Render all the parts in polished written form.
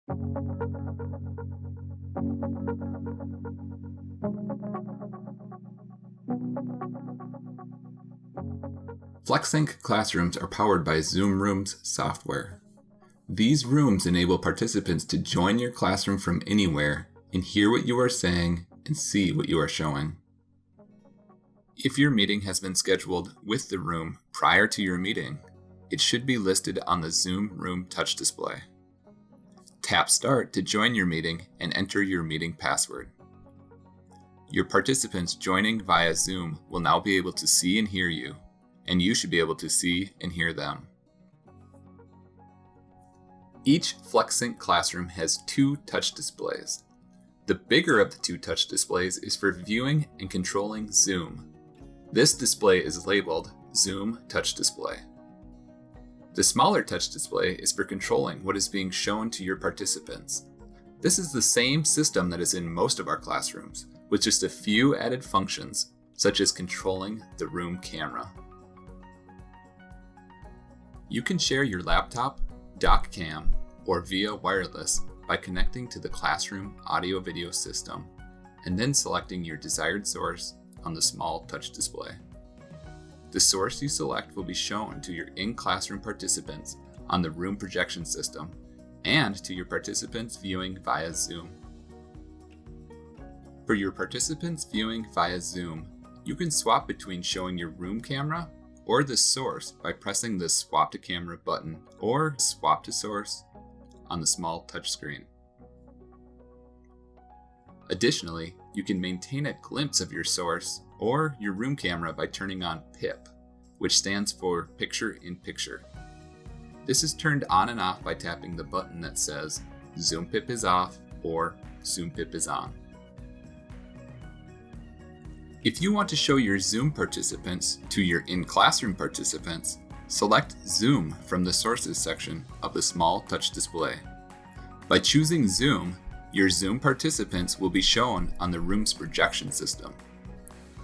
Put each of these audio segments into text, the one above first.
FlexSync classrooms are powered by Zoom Rooms software. These rooms enable participants to join your classroom from anywhere and hear what you are saying and see what you are showing. If your meeting has been scheduled with the room prior to your meeting, it should be listed on the Zoom Room touch display. Tap Start to join your meeting and enter your meeting password. Your participants joining via Zoom will now be able to see and hear you, and you should be able to see and hear them. Each FlexSync classroom has 2 touch displays. The bigger of the 2 touch displays is for viewing and controlling Zoom. This display is labeled Zoom Touch Display. The smaller touch display is for controlling what is being shown to your participants. This is the same system that is in most of our classrooms, with just a few added functions, such as controlling the room camera. You can share your laptop, dock cam, or via wireless by connecting to the classroom audio-video system, and then selecting your desired source on the small touch display. The source you select will be shown to your in-classroom participants on the room projection system and to your participants viewing via Zoom. For your participants viewing via Zoom, you can swap between showing your room camera or the source by pressing the Swap to Camera button or Swap to Source on the small touchscreen. Additionally, you can maintain a glimpse of your source or your room camera by turning on PIP, which stands for Picture in Picture. This is turned on and off by tapping the button that says Zoom PIP is off or Zoom PIP is on. If you want to show your Zoom participants to your in-classroom participants, select Zoom from the Sources section of the small touch display. By choosing Zoom, your Zoom participants will be shown on the room's projection system.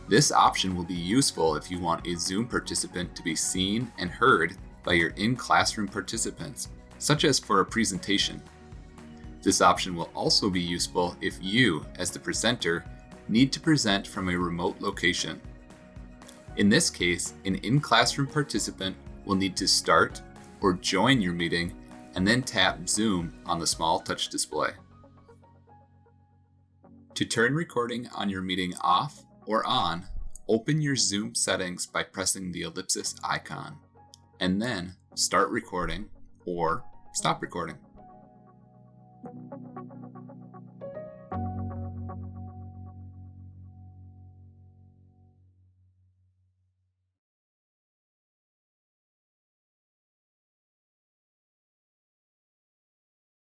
This option will be useful if you want a Zoom participant to be seen and heard by your in-classroom participants, such as for a presentation. This option will also be useful if you, as the presenter, need to present from a remote location. In this case, an in-classroom participant will need to start or join your meeting and then tap Zoom on the small touch display. To turn recording on your meeting off or on, open your Zoom settings by pressing the ellipsis icon, and then start recording or stop recording.